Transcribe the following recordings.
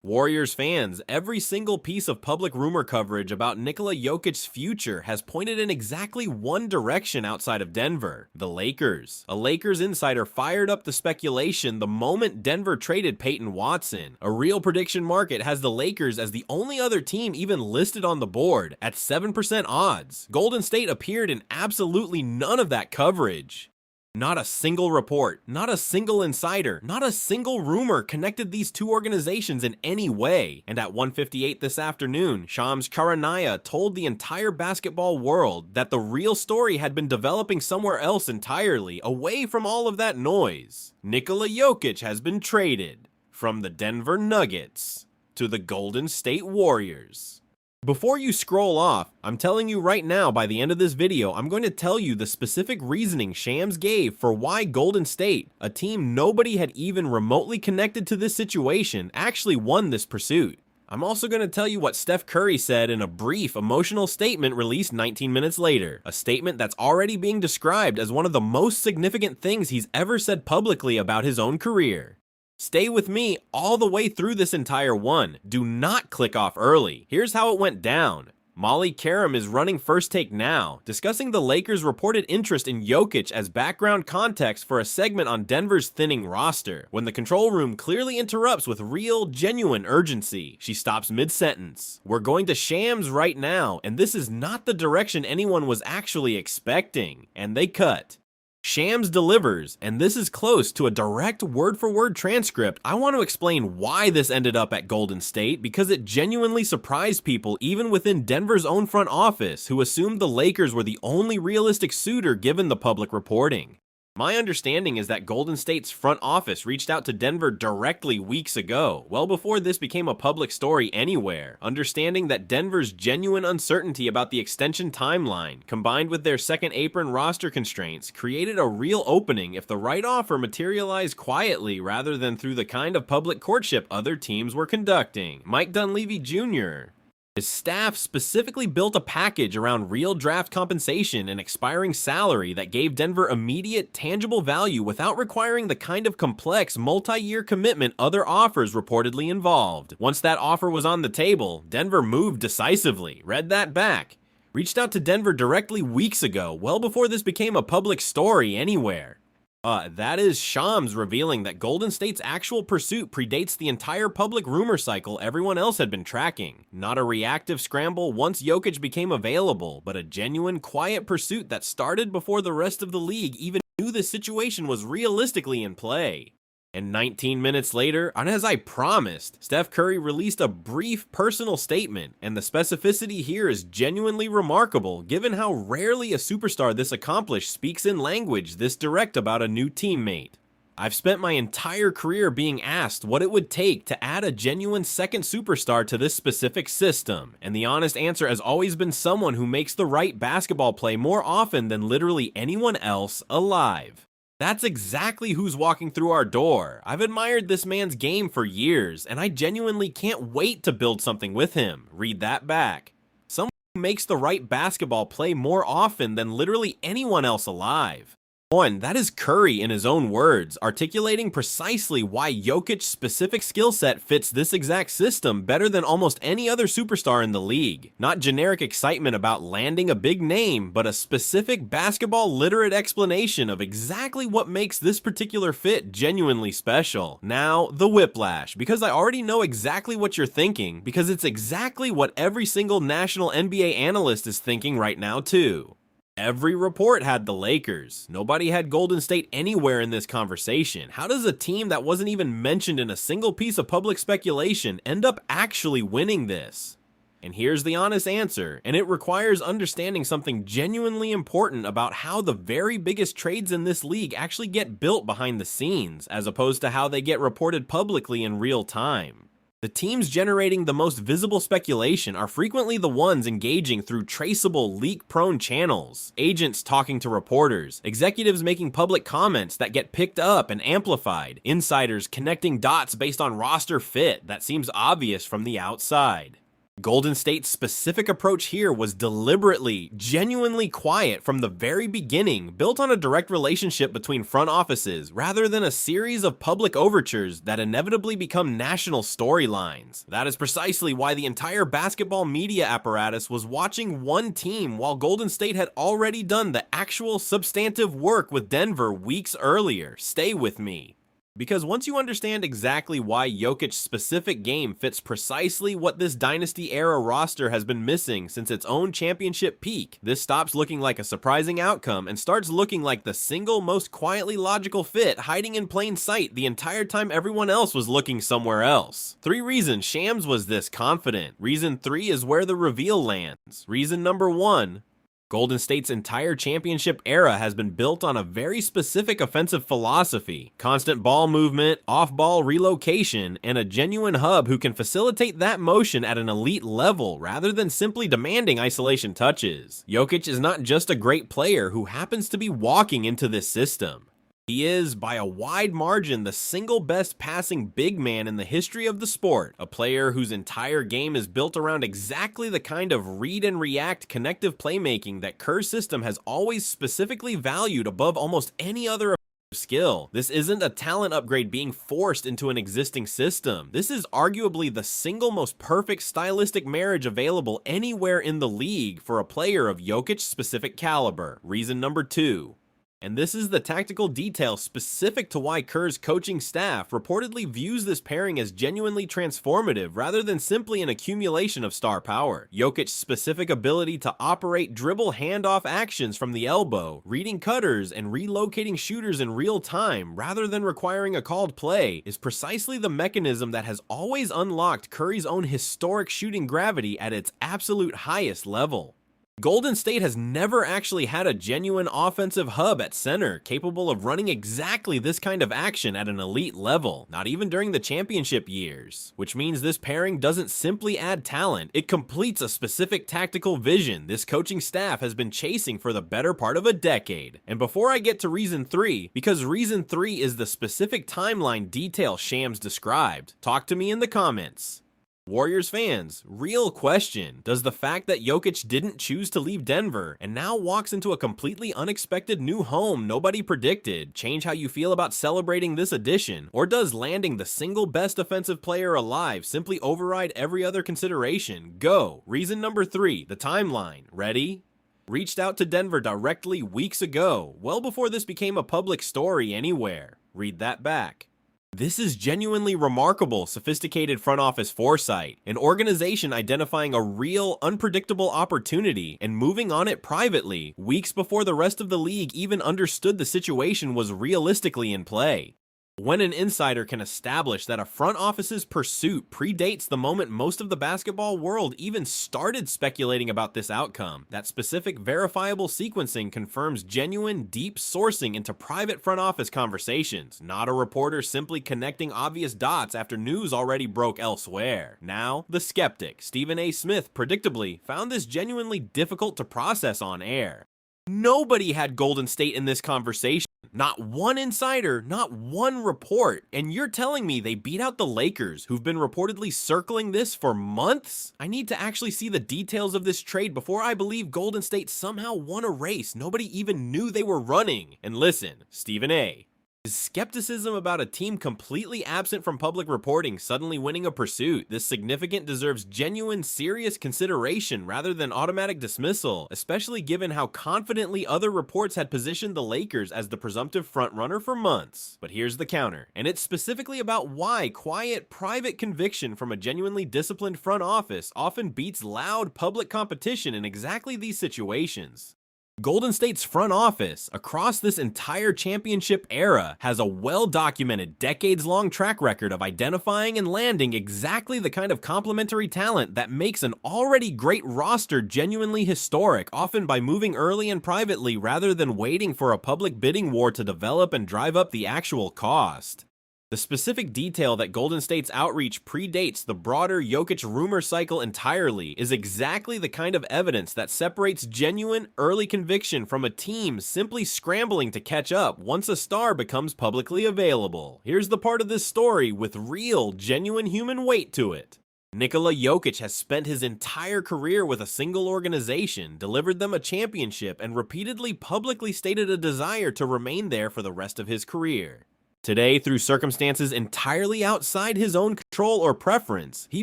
Warriors fans, every single piece of public rumor coverage about Nikola Jokic's future has pointed in exactly one direction outside of Denver: the Lakers. A Lakers insider fired up the speculation the moment Denver traded Peyton Watson. A real prediction market has the Lakers as the only other team even listed on the board at 7% odds. Golden State appeared in absolutely none of that coverage. Not a single report, not a single insider, not a single rumor connected these two organizations in any way. And at 1:58 this afternoon, Shams Charania told the entire basketball world that the real story had been developing somewhere else entirely, away from all of that noise. Nikola Jokic has been traded from the Denver Nuggets to the Golden State Warriors. Before you scroll off, I'm telling you right now, by the end of this video, I'm going to tell you the specific reasoning Shams gave for why Golden State, a team nobody had even remotely connected to this situation, actually won this pursuit. I'm also going to tell you what Steph Curry said in a brief, emotional statement released 19 minutes later, a statement that's already being described as one of the most significant things he's ever said publicly about his own career. Stay with me all the way through this entire one. Do not click off early. Here's how it went down. Molly Karam is running First Take now, discussing the Lakers' reported interest in Jokic as background context for a segment on Denver's thinning roster, when the control room clearly interrupts with real, genuine urgency. She stops mid-sentence. We're going to Shams right now, and this is not the direction anyone was actually expecting. And they cut. Shams delivers, and this is close to a direct word-for-word transcript. I want to explain why this ended up at Golden State, because it genuinely surprised people even within Denver's own front office, who assumed the Lakers were the only realistic suitor given the public reporting. My understanding is that Golden State's front office reached out to Denver directly weeks ago, well before this became a public story anywhere, understanding that Denver's genuine uncertainty about the extension timeline, combined with their second apron roster constraints, created a real opening if the right offer materialized quietly rather than through the kind of public courtship other teams were conducting. Mike Dunleavy Jr. His staff specifically built a package around real draft compensation and expiring salary that gave Denver immediate, tangible value without requiring the kind of complex, multi-year commitment other offers reportedly involved. Once that offer was on the table, Denver moved decisively. Read that back. Reached out to Denver directly weeks ago, well before this became a public story anywhere. That is Shams revealing that Golden State's actual pursuit predates the entire public rumor cycle everyone else had been tracking. Not a reactive scramble once Jokic became available, but a genuine, quiet pursuit that started before the rest of the league even knew the situation was realistically in play. And 19 minutes later, and as I promised, Steph Curry released a brief personal statement, and the specificity here is genuinely remarkable given how rarely a superstar this accomplished speaks in language this direct about a new teammate. I've spent my entire career being asked what it would take to add a genuine second superstar to this specific system, and the honest answer has always been someone who makes the right basketball play more often than literally anyone else alive. That's exactly who's walking through our door. I've admired this man's game for years, and I genuinely can't wait to build something with him. Read that back. Someone who makes the right basketball play more often than literally anyone else alive. That is Curry in his own words, articulating precisely why Jokic's specific skill set fits this exact system better than almost any other superstar in the league. Not generic excitement about landing a big name, but a specific basketball-literate explanation of exactly what makes this particular fit genuinely special. Now, the whiplash, because I already know exactly what you're thinking, because it's exactly what every single national NBA analyst is thinking right now too. Every report had the Lakers. Nobody had Golden State anywhere in this conversation. How does a team that wasn't even mentioned in a single piece of public speculation end up actually winning this? And here's the honest answer, and it requires understanding something genuinely important about how the very biggest trades in this league actually get built behind the scenes, as opposed to how they get reported publicly in real time. The teams generating the most visible speculation are frequently the ones engaging through traceable, leak-prone channels, agents talking to reporters, executives making public comments that get picked up and amplified, insiders connecting dots based on roster fit that seems obvious from the outside. Golden State's specific approach here was deliberately, genuinely quiet from the very beginning, built on a direct relationship between front offices rather than a series of public overtures that inevitably become national storylines. That is precisely why the entire basketball media apparatus was watching one team while Golden State had already done the actual substantive work with Denver weeks earlier. Stay with me. Because once you understand exactly why Jokic's specific game fits precisely what this dynasty-era roster has been missing since its own championship peak, this stops looking like a surprising outcome and starts looking like the single most quietly logical fit hiding in plain sight the entire time everyone else was looking somewhere else. 3 reasons Shams was this confident. Reason 3 is where the reveal lands. Reason number 1, Golden State's entire championship era has been built on a very specific offensive philosophy: constant ball movement, off-ball relocation, and a genuine hub who can facilitate that motion at an elite level rather than simply demanding isolation touches. Jokic is not just a great player who happens to be walking into this system. He is, by a wide margin, the single best passing big man in the history of the sport, a player whose entire game is built around exactly the kind of read and react connective playmaking that Kerr's system has always specifically valued above almost any other skill. This isn't a talent upgrade being forced into an existing system. This is arguably the single most perfect stylistic marriage available anywhere in the league for a player of Jokic's specific caliber. Reason number 2. And this is the tactical detail specific to why Kerr's coaching staff reportedly views this pairing as genuinely transformative rather than simply an accumulation of star power. Jokic's specific ability to operate dribble handoff actions from the elbow, reading cutters, and relocating shooters in real time rather than requiring a called play is precisely the mechanism that has always unlocked Curry's own historic shooting gravity at its absolute highest level. Golden State has never actually had a genuine offensive hub at center capable of running exactly this kind of action at an elite level, not even during the championship years. Which means this pairing doesn't simply add talent, it completes a specific tactical vision this coaching staff has been chasing for the better part of a decade. And before I get to reason 3, because reason 3 is the specific timeline detail Shams described, talk to me in the comments. Warriors fans, real question. Does the fact that Jokic didn't choose to leave Denver and now walks into a completely unexpected new home nobody predicted change how you feel about celebrating this addition? Or does landing the single best offensive player alive simply override every other consideration? Go. Reason number 3, the timeline. Ready? Reached out to Denver directly weeks ago, well before this became a public story anywhere. Read that back. This is genuinely remarkable, sophisticated front office foresight, an organization identifying a real, unpredictable opportunity and moving on it privately, weeks before the rest of the league even understood the situation was realistically in play. When an insider can establish that a front office's pursuit predates the moment most of the basketball world even started speculating about this outcome, that specific verifiable sequencing confirms genuine, deep sourcing into private front office conversations, not a reporter simply connecting obvious dots after news already broke elsewhere. Now, the skeptic, Stephen A. Smith, predictably found this genuinely difficult to process on air. Nobody had Golden State in this conversation. Not one insider, not one report. And you're telling me they beat out the Lakers, who've been reportedly circling this for months? I need to actually see the details of this trade before I believe Golden State somehow won a race nobody even knew they were running. And listen, Stephen A. Is skepticism about a team completely absent from public reporting suddenly winning a pursuit this significant deserves genuine, serious consideration rather than automatic dismissal, especially given how confidently other reports had positioned the Lakers as the presumptive frontrunner for months. But here's the counter, and it's specifically about why quiet, private conviction from a genuinely disciplined front office often beats loud, public competition in exactly these situations. Golden State's front office, across this entire championship era, has a well-documented, decades-long track record of identifying and landing exactly the kind of complementary talent that makes an already great roster genuinely historic, often by moving early and privately rather than waiting for a public bidding war to develop and drive up the actual cost. The specific detail that Golden State's outreach predates the broader Jokic rumor cycle entirely is exactly the kind of evidence that separates genuine, early conviction from a team simply scrambling to catch up once a star becomes publicly available. Here's the part of this story with real, genuine human weight to it. Nikola Jokic has spent his entire career with a single organization, delivered them a championship, and repeatedly publicly stated a desire to remain there for the rest of his career. Today, through circumstances entirely outside his own control or preference, he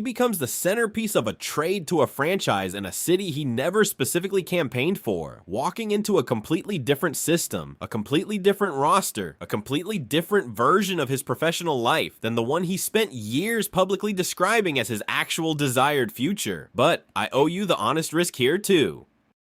becomes the centerpiece of a trade to a franchise in a city he never specifically campaigned for, walking into a completely different system, a completely different roster, a completely different version of his professional life than the one he spent years publicly describing as his actual desired future. But I owe you the honest risk here too.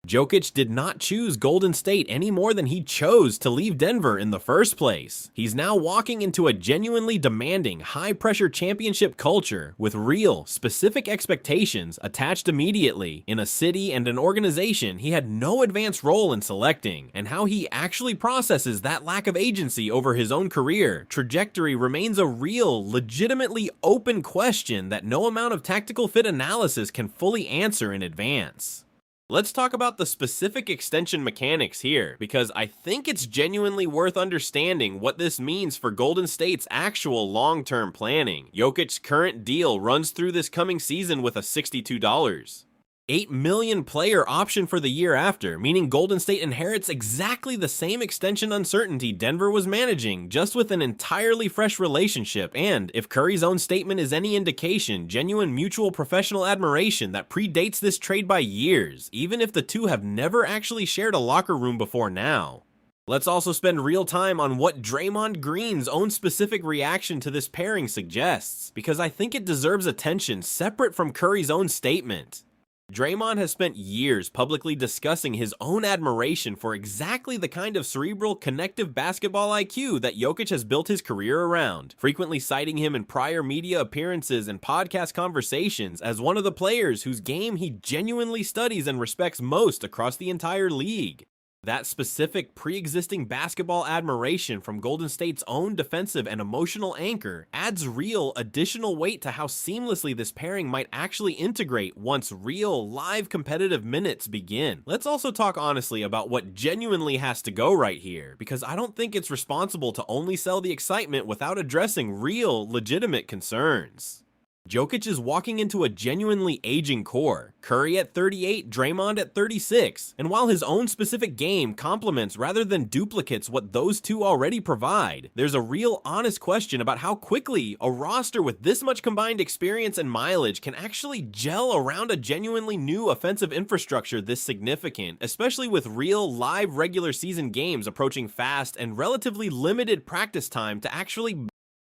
Jokic did not choose Golden State any more than he chose to leave Denver in the first place. He's now walking into a genuinely demanding, high-pressure championship culture with real, specific expectations attached immediately in a city and an organization he had no advanced role in selecting, and how he actually processes that lack of agency over his own career trajectory remains a real, legitimately open question that no amount of tactical fit analysis can fully answer in advance. Let's talk about the specific extension mechanics here, because I think it's genuinely worth understanding what this means for Golden State's actual long-term planning. Jokic's current deal runs through this coming season with a $62. $8 million player option for the year after, meaning Golden State inherits exactly the same extension uncertainty Denver was managing, just with an entirely fresh relationship, and, if Curry's own statement is any indication, genuine mutual professional admiration that predates this trade by years, even if the two have never actually shared a locker room before now. Let's also spend real time on what Draymond Green's own specific reaction to this pairing suggests, because I think it deserves attention separate from Curry's own statement. Draymond has spent years publicly discussing his own admiration for exactly the kind of cerebral, connective basketball IQ that Jokic has built his career around, frequently citing him in prior media appearances and podcast conversations as one of the players whose game he genuinely studies and respects most across the entire league. That specific pre-existing basketball admiration from Golden State's own defensive and emotional anchor adds real additional weight to how seamlessly this pairing might actually integrate once real, live competitive minutes begin. Let's also talk honestly about what genuinely has to go right here, because I don't think it's responsible to only sell the excitement without addressing real, legitimate concerns. Jokic is walking into a genuinely aging core, Curry at 38, Draymond at 36, and while his own specific game complements rather than duplicates what those two already provide, there's a real honest question about how quickly a roster with this much combined experience and mileage can actually gel around a genuinely new offensive infrastructure this significant, especially with real live regular season games approaching fast and relatively limited practice time to actually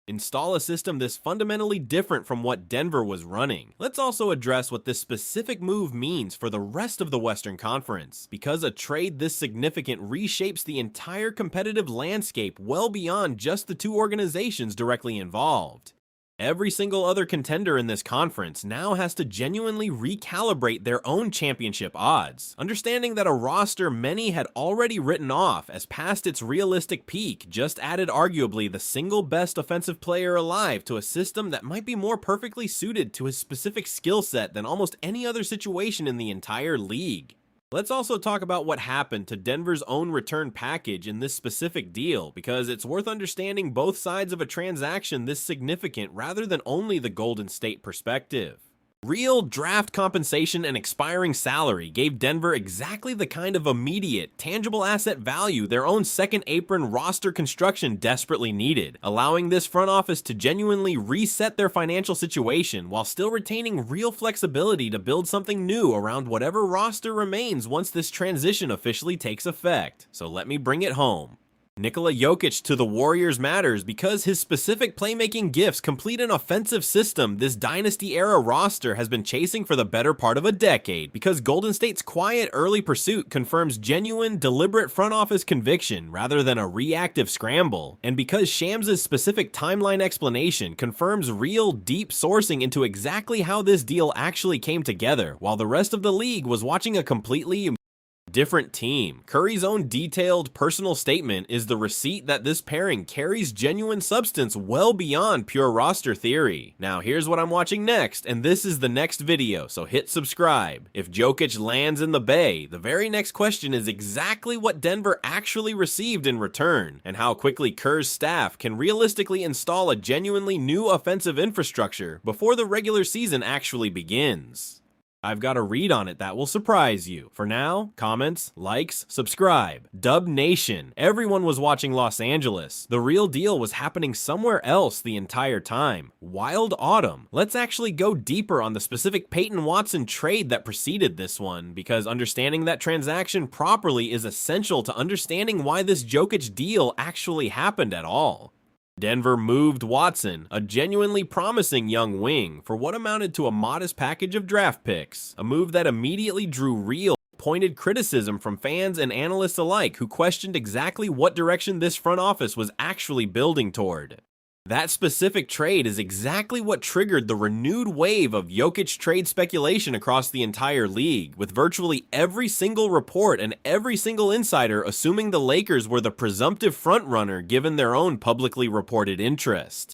install a system this fundamentally different from what Denver was running. Let's also address what this specific move means for the rest of the Western Conference, because a trade this significant reshapes the entire competitive landscape well beyond just the two organizations directly involved. Every single other contender in this conference now has to genuinely recalibrate their own championship odds, understanding that a roster many had already written off as past its realistic peak just added arguably the single best offensive player alive to a system that might be more perfectly suited to his specific skill set than almost any other situation in the entire league. Let's also talk about what happened to Denver's own return package in this specific deal, because it's worth understanding both sides of a transaction this significant rather than only the Golden State perspective. Real draft compensation and expiring salary gave Denver exactly the kind of immediate, tangible asset value their own second apron roster construction desperately needed, allowing this front office to genuinely reset their financial situation while still retaining real flexibility to build something new around whatever roster remains once this transition officially takes effect. So let me bring it home. Nikola Jokic to the Warriors matters because his specific playmaking gifts complete an offensive system this dynasty-era roster has been chasing for the better part of a decade, because Golden State's quiet early pursuit confirms genuine, deliberate front office conviction rather than a reactive scramble, and because Shams' specific timeline explanation confirms real, deep sourcing into exactly how this deal actually came together, while the rest of the league was watching a completely Different team. Curry's own detailed personal statement is the receipt that this pairing carries genuine substance well beyond pure roster theory. Now here's what I'm watching next, and this is the next video, so hit subscribe. If Jokic lands in the Bay, the very next question is exactly what Denver actually received in return, and how quickly Kerr's staff can realistically install a genuinely new offensive infrastructure before the regular season actually begins. I've got a read on it that will surprise you. For now, comments, likes, subscribe. Dub Nation. Everyone was watching Los Angeles. The real deal was happening somewhere else the entire time. Wild Autumn. Let's actually go deeper on the specific Peyton Watson trade that preceded this one, because understanding that transaction properly is essential to understanding why this Jokic deal actually happened at all. Denver moved Watson, a genuinely promising young wing, for what amounted to a modest package of draft picks, a move that immediately drew real, pointed criticism from fans and analysts alike who questioned exactly what direction this front office was actually building toward. That specific trade is exactly what triggered the renewed wave of Jokic trade speculation across the entire league, with virtually every single report and every single insider assuming the Lakers were the presumptive frontrunner given their own publicly reported interest.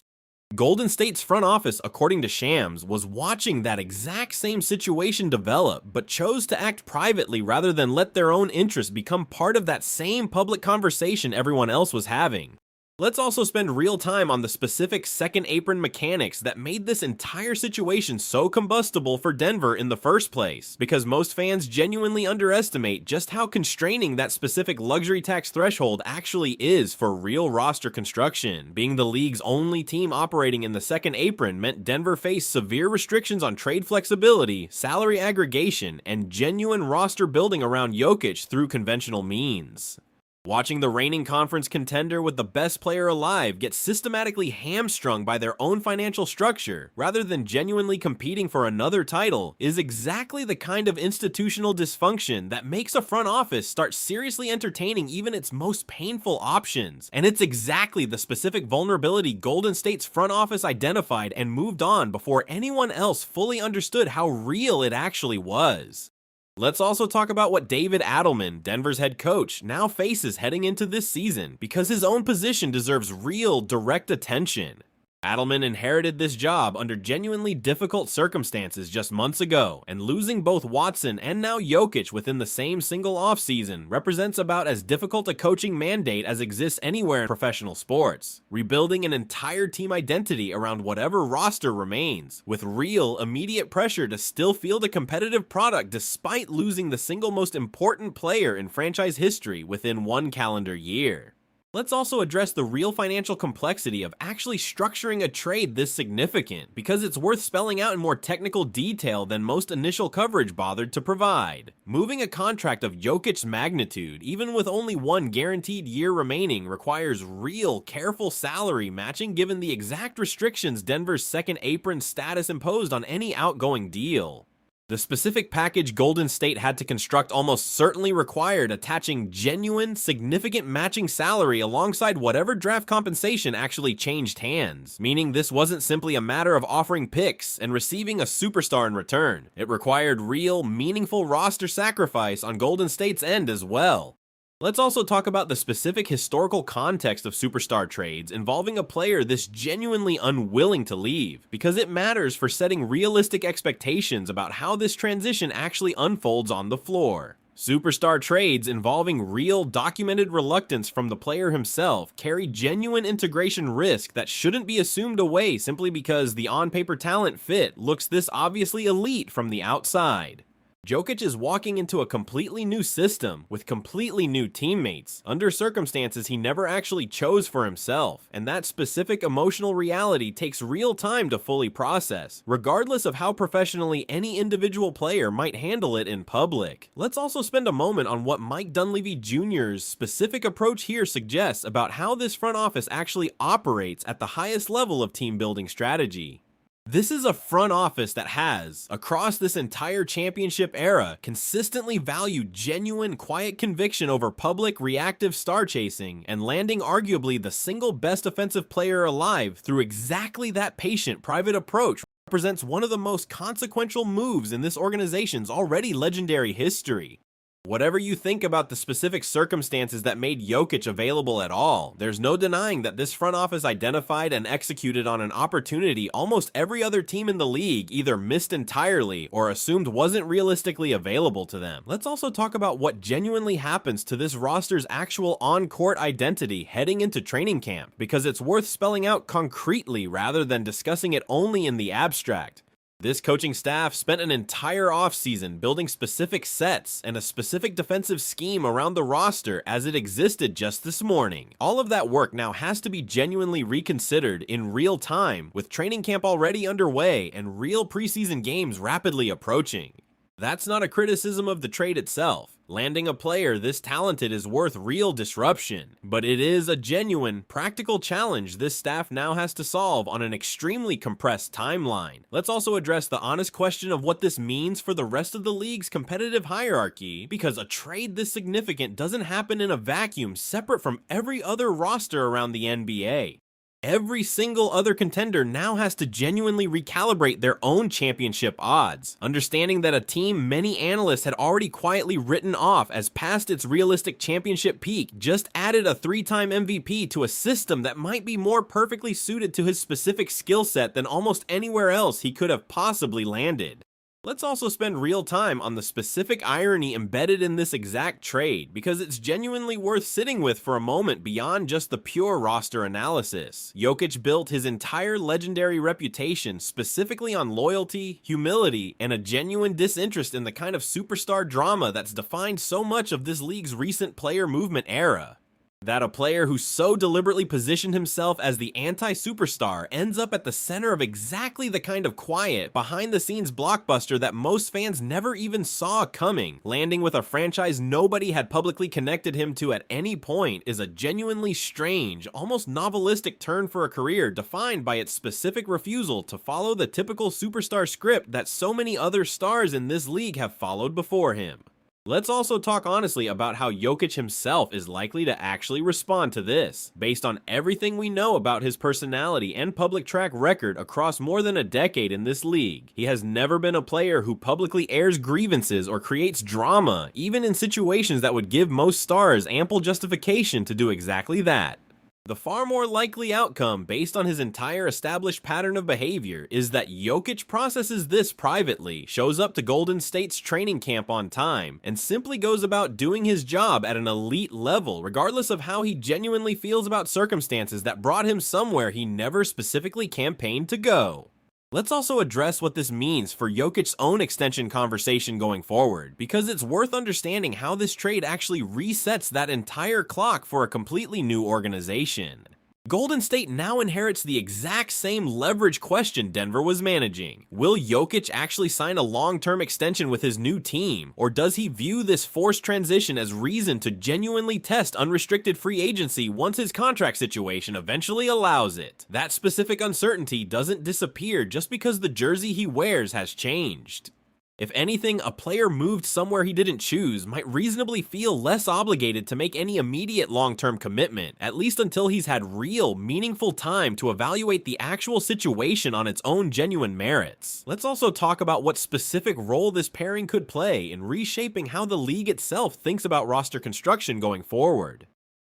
Golden State's front office, according to Shams, was watching that exact same situation develop, but chose to act privately rather than let their own interests become part of that same public conversation everyone else was having. Let's also spend real time on the specific second apron mechanics that made this entire situation so combustible for Denver in the first place, because most fans genuinely underestimate just how constraining that specific luxury tax threshold actually is for real roster construction. Being the league's only team operating in the second apron meant Denver faced severe restrictions on trade flexibility, salary aggregation, and genuine roster building around Jokic through conventional means. Watching the reigning conference contender with the best player alive get systematically hamstrung by their own financial structure, rather than genuinely competing for another title, is exactly the kind of institutional dysfunction that makes a front office start seriously entertaining even its most painful options. And it's exactly the specific vulnerability Golden State's front office identified and moved on before anyone else fully understood how real it actually was. Let's also talk about what David Adelman, Denver's head coach, now faces heading into this season, because his own position deserves real, direct attention. Adelman inherited this job under genuinely difficult circumstances just months ago, and losing both Watson and now Jokic within the same single offseason represents about as difficult a coaching mandate as exists anywhere in professional sports. Rebuilding an entire team identity around whatever roster remains, with real, immediate pressure to still field a competitive product despite losing the single most important player in franchise history within one calendar year. Let's also address the real financial complexity of actually structuring a trade this significant, because it's worth spelling out in more technical detail than most initial coverage bothered to provide. Moving a contract of Jokic's magnitude, even with only one guaranteed year remaining, requires real, careful salary matching given the exact restrictions Denver's second apron status imposed on any outgoing deal. The specific package Golden State had to construct almost certainly required attaching genuine, significant matching salary alongside whatever draft compensation actually changed hands, meaning this wasn't simply a matter of offering picks and receiving a superstar in return. It required real, meaningful roster sacrifice on Golden State's end as well. Let's also talk about the specific historical context of superstar trades involving a player this genuinely unwilling to leave, because it matters for setting realistic expectations about how this transition actually unfolds on the floor. Superstar trades involving real, documented reluctance from the player himself carry genuine integration risk that shouldn't be assumed away simply because the on-paper talent fit looks this obviously elite from the outside. Jokic is walking into a completely new system with completely new teammates under circumstances he never actually chose for himself, and that specific emotional reality takes real time to fully process, regardless of how professionally any individual player might handle it in public. Let's also spend a moment on what Mike Dunleavy Jr.'s specific approach here suggests about how this front office actually operates at the highest level of team building strategy. This is a front office that has, across this entire championship era, consistently valued genuine, quiet conviction over public, reactive star chasing, and landing arguably the single best offensive player alive through exactly that patient, private approach represents one of the most consequential moves in this organization's already legendary history. Whatever you think about the specific circumstances that made Jokic available at all, there's no denying that this front office identified and executed on an opportunity almost every other team in the league either missed entirely or assumed wasn't realistically available to them. Let's also talk about what genuinely happens to this roster's actual on-court identity heading into training camp, because it's worth spelling out concretely rather than discussing it only in the abstract. This coaching staff spent an entire offseason building specific sets and a specific defensive scheme around the roster as it existed just this morning. All of that work now has to be genuinely reconsidered in real time, with training camp already underway and real preseason games rapidly approaching. That's not a criticism of the trade itself. Landing a player this talented is worth real disruption, but it is a genuine, practical challenge this staff now has to solve on an extremely compressed timeline. Let's also address the honest question of what this means for the rest of the league's competitive hierarchy, because a trade this significant doesn't happen in a vacuum separate from every other roster around the NBA. Every single other contender now has to genuinely recalibrate their own championship odds, understanding that a team many analysts had already quietly written off as past its realistic championship peak just added a 3-time MVP to a system that might be more perfectly suited to his specific skill set than almost anywhere else he could have possibly landed. Let's also spend real time on the specific irony embedded in this exact trade, because it's genuinely worth sitting with for a moment beyond just the pure roster analysis. Jokic built his entire legendary reputation specifically on loyalty, humility, and a genuine disinterest in the kind of superstar drama that's defined so much of this league's recent player movement era. That a player who so deliberately positioned himself as the anti-superstar ends up at the center of exactly the kind of quiet, behind-the-scenes blockbuster that most fans never even saw coming, landing with a franchise nobody had publicly connected him to at any point, is a genuinely strange, almost novelistic turn for a career defined by its specific refusal to follow the typical superstar script that so many other stars in this league have followed before him. Let's also talk honestly about how Jokic himself is likely to actually respond to this, based on everything we know about his personality and public track record across more than a decade in this league. He has never been a player who publicly airs grievances or creates drama, even in situations that would give most stars ample justification to do exactly that. The far more likely outcome, based on his entire established pattern of behavior, is that Jokic processes this privately, shows up to Golden State's training camp on time, and simply goes about doing his job at an elite level, regardless of how he genuinely feels about circumstances that brought him somewhere he never specifically campaigned to go. Let's also address what this means for Jokic's own extension conversation going forward, because it's worth understanding how this trade actually resets that entire clock for a completely new organization. Golden State now inherits the exact same leverage question Denver was managing. Will Jokic actually sign a long-term extension with his new team, or does he view this forced transition as reason to genuinely test unrestricted free agency once his contract situation eventually allows it? That specific uncertainty doesn't disappear just because the jersey he wears has changed. If anything, a player moved somewhere he didn't choose might reasonably feel less obligated to make any immediate long-term commitment, at least until he's had real, meaningful time to evaluate the actual situation on its own genuine merits. Let's also talk about what specific role this pairing could play in reshaping how the league itself thinks about roster construction going forward.